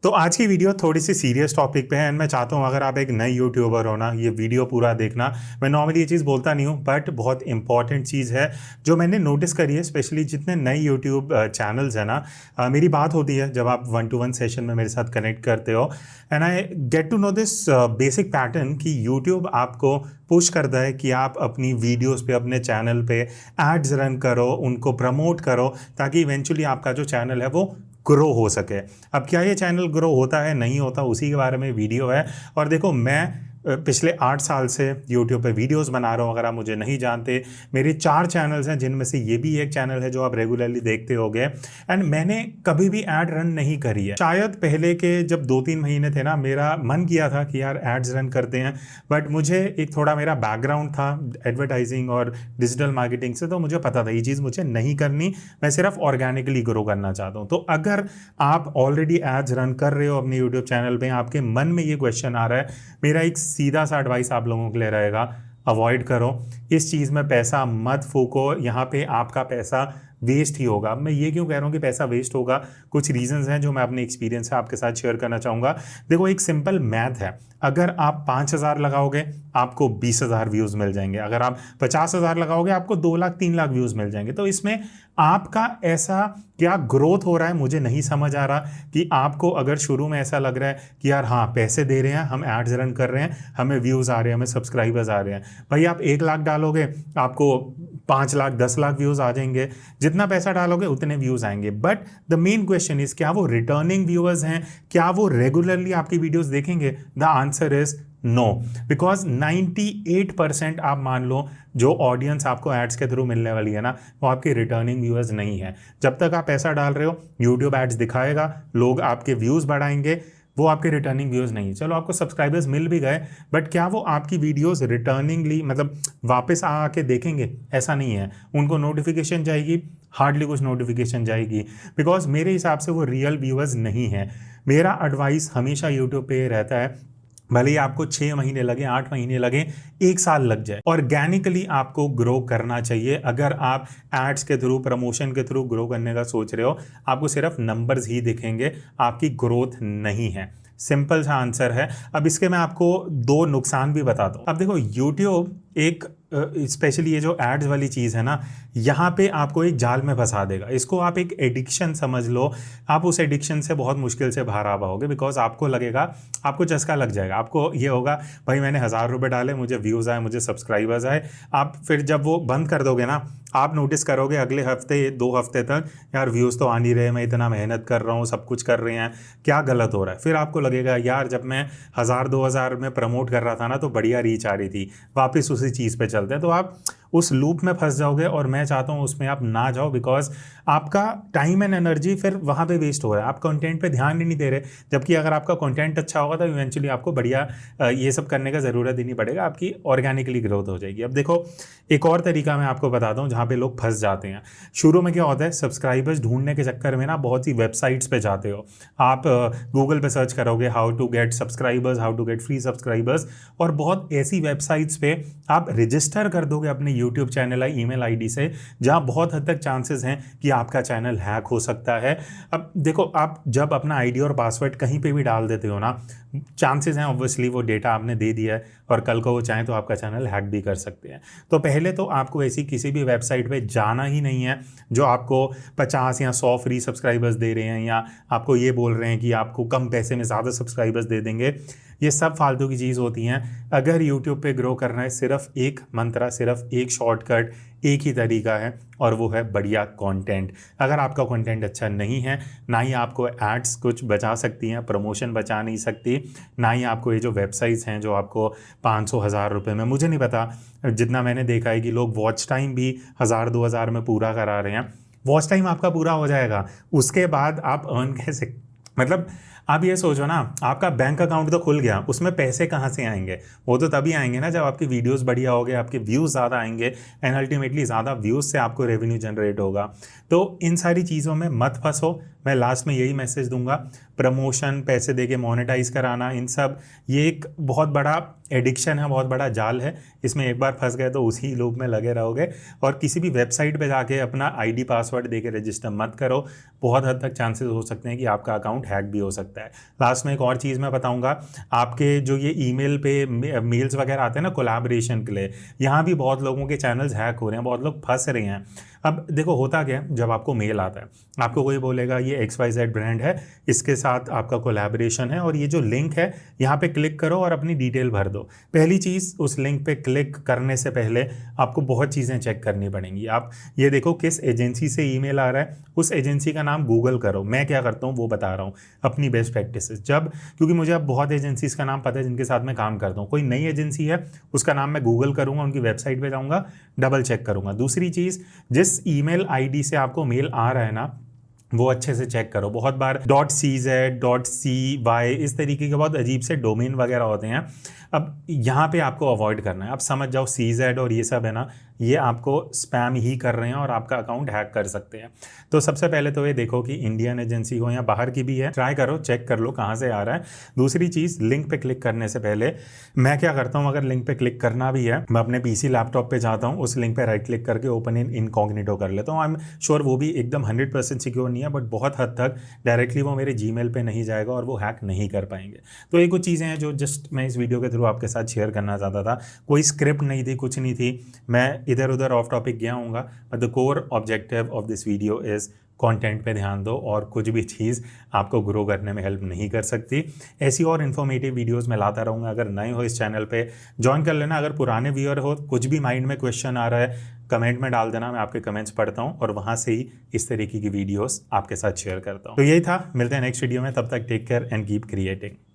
तो आज की वीडियो थोड़ी सी सीरियस टॉपिक पे है एंड मैं चाहता हूँ अगर आप एक नए यूट्यूबर हो ना, ये वीडियो पूरा देखना। मैं नॉर्मली ये चीज़ बोलता नहीं हूँ बट बहुत इंपॉर्टेंट चीज़ है जो मैंने नोटिस करी है, स्पेशली जितने नए यूट्यूब चैनल्स हैं ना। मेरी बात होती है जब आप 1-to-1 सेशन में मेरे साथ कनेक्ट करते हो and I get to know this basic pattern कि यूट्यूब आपको पुश करता है कि आप अपनी वीडियोस पे, अपने चैनल पे एड्स रन करो, उनको प्रमोट करो ताकि इवेंचुअली आपका जो चैनल है वो ग्रो हो सके। अब क्या ये चैनल ग्रो होता है नहीं होता, उसी के बारे में वीडियो है। और देखो, मैं पिछले 8 साल से यूट्यूब पे वीडियोस बना रहा हूँ। अगर आप मुझे नहीं जानते, मेरे 4 चैनल्स हैं जिनमें से ये भी एक चैनल है जो आप रेगुलरली देखते होगे एंड मैंने कभी भी ऐड रन नहीं करी है। शायद पहले के जब 2-3 महीने थे ना, मेरा मन किया था कि यार एड्स रन करते हैं, बट मुझे एक थोड़ा मेरा बैकग्राउंड था एडवर्टाइजिंग और डिजिटल मार्केटिंग से, तो मुझे पता था ये चीज़ मुझे नहीं करनी। मैं सिर्फ ऑर्गेनिकली ग्रो करना चाहता हूँ। तो अगर आप ऑलरेडी एड्स रन कर रहे हो अपने यूट्यूब चैनल पे, आपके मन में ये क्वेश्चन आ रहा है, मेरा एक सीधा सा एडवाइस आप लोगों के लिए रहेगा, अवॉइड करो इस चीज़ में, पैसा मत फूको। यहाँ पे आपका पैसा वेस्ट ही होगा। मैं ये क्यों कह रहा हूँ कि पैसा वेस्ट होगा, कुछ रीजंस हैं जो मैं अपने एक्सपीरियंस से आपके साथ शेयर करना चाहूँगा। देखो, एक सिंपल मैथ है, अगर आप 5,000 लगाओगे आपको 20,000 व्यूज़ मिल जाएंगे। अगर आप 50,000 लगाओगे आपको 2 लाख 3 लाख व्यूज़ मिल जाएंगे। तो इसमें आपका ऐसा क्या ग्रोथ हो रहा है मुझे नहीं समझ आ रहा। कि आपको अगर शुरू में ऐसा लग रहा है कि यार हाँ, पैसे दे रहे हैं, हम एड्स रन कर रहे हैं, हमें व्यूज़ आ रहे हैं, हमें सब्सक्राइबर्स आ रहे हैं, भाई आप 1 लाख डालोगे आपको 5 लाख 10 लाख व्यूज़ आ जाएंगे। जितना पैसा डालोगे उतने व्यूज़ आएंगे। But the main question is, क्या वो रिटर्निंग व्यूअर्स हैं? क्या वो रेगुलरली आपकी वीडियोस देखेंगे? The answer is no, because 98% आप मान लो जो ऑडियंस आपको एड्स के थ्रू मिलने वाली है ना, वो आपके रिटर्निंग व्यूअर्स नहीं है। जब तक आप पैसा डाल रहे हो, यूट्यूब एड्स दिखाएगा, लोग आपके व्यूज़ बढ़ाएंगे, वो आपके रिटर्निंग व्यूज़ नहीं है। चलो आपको सब्सक्राइबर्स मिल भी गए, बट क्या वो आपकी वीडियोस रिटर्निंगली मतलब वापस आके देखेंगे? ऐसा नहीं है। उनको नोटिफिकेशन जाएगी, हार्डली कुछ नोटिफिकेशन जाएगी, बिकॉज मेरे हिसाब से वो रियल व्यूअर्स नहीं है। मेरा एडवाइस हमेशा यूट्यूब पे रहता है, भले ही आपको 6 महीने लगे, 8 महीने लगे, 1 साल लग जाए, ऑर्गेनिकली आपको ग्रो करना चाहिए। अगर आप एड्स के थ्रू, प्रमोशन के थ्रू ग्रो करने का सोच रहे हो, आपको सिर्फ नंबर्स ही दिखेंगे, आपकी ग्रोथ नहीं है। सिंपल सा आंसर है। अब इसके मैं आपको 2 नुकसान भी बताता हूँ। अब देखो, यूट्यूब एक स्पेशली ये जो एड्स वाली चीज़ है ना, यहाँ पे आपको एक जाल में फंसा देगा। इसको आप एक एडिक्शन समझ लो। आप उस एडिक्शन से बहुत मुश्किल से बाहर आ पाओगे, बिकॉज आपको लगेगा, आपको चस्का लग जाएगा। आपको ये होगा, भाई मैंने 1,000 रुपये डाले, मुझे व्यूज़ आए, मुझे सब्सक्राइबर्स आए। आप फिर जब वो बंद कर दोगे ना, आप नोटिस करोगे अगले हफ्ते 2 हफ्ते तक, यार व्यूज़ तो आ नहीं रहे, मैं इतना मेहनत कर रहा हूँ, सब कुछ कर रहे हैं, क्या गलत हो रहा है? फिर आपको लगेगा यार, जब मैं 1,000-2,000 में प्रमोट कर रहा था ना, तो बढ़िया रीच आ रही थी, वापस उसी चीज़ पे चलते हैं। तो आप उस लूप में फंस जाओगे और मैं चाहता हूँ उसमें आप ना जाओ, बिकॉज आपका टाइम एंड एनर्जी फिर वहाँ पे वेस्ट हो रहा है। आप कंटेंट पे ध्यान ही नहीं दे रहे, जबकि अगर आपका कंटेंट अच्छा होगा तो इवेंचुअली आपको बढ़िया ये सब करने का ज़रूरत ही नहीं पड़ेगा, आपकी ऑर्गेनिकली ग्रोथ हो जाएगी। अब देखो, एक और तरीका मैं आपको बताता हूँ जहाँ पे लोग फंस जाते हैं। शुरू में क्या होता है, सब्सक्राइबर्स ढूंढने के चक्कर में ना बहुत सी वेबसाइट्स पे जाते हो आप, गूगल पे सर्च करोगे how to get subscribers, how to get free subscribers, और बहुत ऐसी वेबसाइट्स पे आप रजिस्टर कर दोगे अपने यूट्यूब चैनल या ईमेल आईडी से, जहां बहुत हद तक चांसेस हैं कि आपका चैनल हैक हो सकता है। अब देखो, आप जब अपना आईडी और पासवर्ड कहीं पे भी डाल देते हो ना, चांसेस हैं ऑब्वियसली वो डेटा आपने दे दिया है और कल को वो चाहें तो आपका चैनल हैक भी कर सकते हैं। तो पहले तो आपको ऐसी किसी भी वेबसाइट पे जाना ही नहीं है जो आपको 50 या 100 फ्री सब्सक्राइबर्स दे रहे हैं, या आपको ये बोल रहे हैं कि आपको कम पैसे में ज़्यादा सब्सक्राइबर्स दे देंगे। ये सब फालतू की चीज़ होती हैं। अगर यूट्यूब पे ग्रो करना है, सिर्फ एक मंत्र, सिर्फ एक शॉर्टकट, एक ही तरीका है, और वो है बढ़िया कंटेंट। अगर आपका कंटेंट अच्छा नहीं है, ना ही आपको एड्स कुछ बचा सकती हैं, प्रमोशन बचा नहीं सकती, ना ही आपको ये जो वेबसाइट्स हैं जो आपको 500-1,000 रुपये में, मुझे नहीं पता, जितना मैंने देखा है कि लोग वॉच टाइम भी 1,000-2,000 में पूरा करा रहे हैं। वॉच टाइम आपका पूरा हो जाएगा, उसके बाद आप अर्न कैसे, मतलब आप ये सोचो ना, आपका बैंक अकाउंट तो खुल गया, उसमें पैसे कहाँ से आएंगे? वो तो तभी आएंगे ना जब आपकी वीडियोस बढ़िया हो गए, आपके व्यूज़ ज़्यादा आएंगे, एंड अल्टीमेटली ज़्यादा व्यूज़ से आपको रेवेन्यू जनरेट होगा। तो इन सारी चीज़ों में मत फंसो। मैं लास्ट में यही मैसेज दूंगा, प्रमोशन, पैसे देके मोनेटाइज कराना, इन सब ये एक बहुत बड़ा एडिक्शन है, बहुत बड़ा जाल है। इसमें एक बार फंस गए तो उसी लूप में लगे रहोगे। और किसी भी वेबसाइट पे जाके अपना आईडी पासवर्ड देके रजिस्टर मत करो, बहुत हद तक चांसेस हो सकते हैं कि आपका अकाउंट हैक भी हो सकता है। सकता है। लास्ट में एक और चीज़ मैं बताऊंगा, आपके जो ये ईमेल पे मेल्स वगैरह आते हैं ना कोलैबोरेशन के लिए, यहाँ भी बहुत लोगों के चैनल्स हैक हो रहे हैं, बहुत लोग फंस रहे हैं। अब देखो होता क्या है, जब आपको मेल आता है, आपको कोई बोलेगा ये XYZ ब्रांड है, इसके साथ आपका कोलैबोरेशन है और ये जो लिंक है यहाँ पे क्लिक करो और अपनी डिटेल भर दो। पहली चीज़, उस लिंक पे क्लिक करने से पहले आपको बहुत चीज़ें चेक करनी पड़ेंगी। आप ये देखो किस एजेंसी से ईमेल आ रहा है, उस एजेंसी का नाम गूगल करो। मैं क्या करता हूँ वो बता रहा हूँ, अपनी बेस्ट प्रैक्टिसेस। जब क्योंकि मुझे अब बहुत एजेंसीज का नाम पता है जिनके साथ मैं काम करता हूँ, कोई नई एजेंसी है उसका नाम मैं गूगल करूँगा, उनकी वेबसाइट पे जाऊँगा, डबल चेक करूँगा। दूसरी चीज़, जिस ईमेल आईडी से आपको मेल आ रहा है ना, वो अच्छे से चेक करो। बहुत बार .cz .cy इस तरीके के बहुत अजीब से डोमेन वगैरह होते हैं। अब यहाँ पे आपको अवॉइड करना है। आप समझ जाओ CZ और ये सब है ना, ये आपको स्पैम ही कर रहे हैं और आपका अकाउंट हैक कर सकते हैं। तो सबसे पहले तो ये देखो कि इंडियन एजेंसी हो या बाहर की भी है, ट्राई करो, चेक कर लो कहाँ से आ रहा है। दूसरी चीज़, लिंक पे क्लिक करने से पहले मैं क्या करता हूँ, अगर लिंक पे क्लिक करना भी है, मैं अपने PC लैपटॉप पे जाता हूँ, उस लिंक पे राइट क्लिक करके ओपन इन इनकॉग्निटो कर लेता हूँ। आई एम श्योर वो भी एकदम 100% सिक्योर नहीं है, बट बहुत हद तक डायरेक्टली वो मेरे Gmail पे नहीं जाएगा और वो हैक नहीं कर पाएंगे। तो ये कुछ चीज़ें हैं जो जस्ट मैं इस वीडियो के थ्रू आपके साथ शेयर करना चाहता था। कोई स्क्रिप्ट नहीं थी, कुछ नहीं थी, मैं इधर उधर ऑफ टॉपिक गया हूँगा, but the core objective of this video is content पे ध्यान दो और कुछ भी चीज़ आपको ग्रो करने में हेल्प नहीं कर सकती। ऐसी और इन्फॉर्मेटिव वीडियोस मैं लाता रहूँगा। अगर नए हो इस चैनल पे ज्वाइन कर लेना। अगर पुराने व्यूअर हो, कुछ भी माइंड में क्वेश्चन आ रहा है, कमेंट में डाल देना, मैं आपके कमेंट्स पढ़ता हूँ और वहाँ से ही इस तरीके की वीडियोस आपके साथ शेयर करता हूँ। तो यही था, मिलते हैं नेक्स्ट वीडियो में, तब तक take care and keep creating.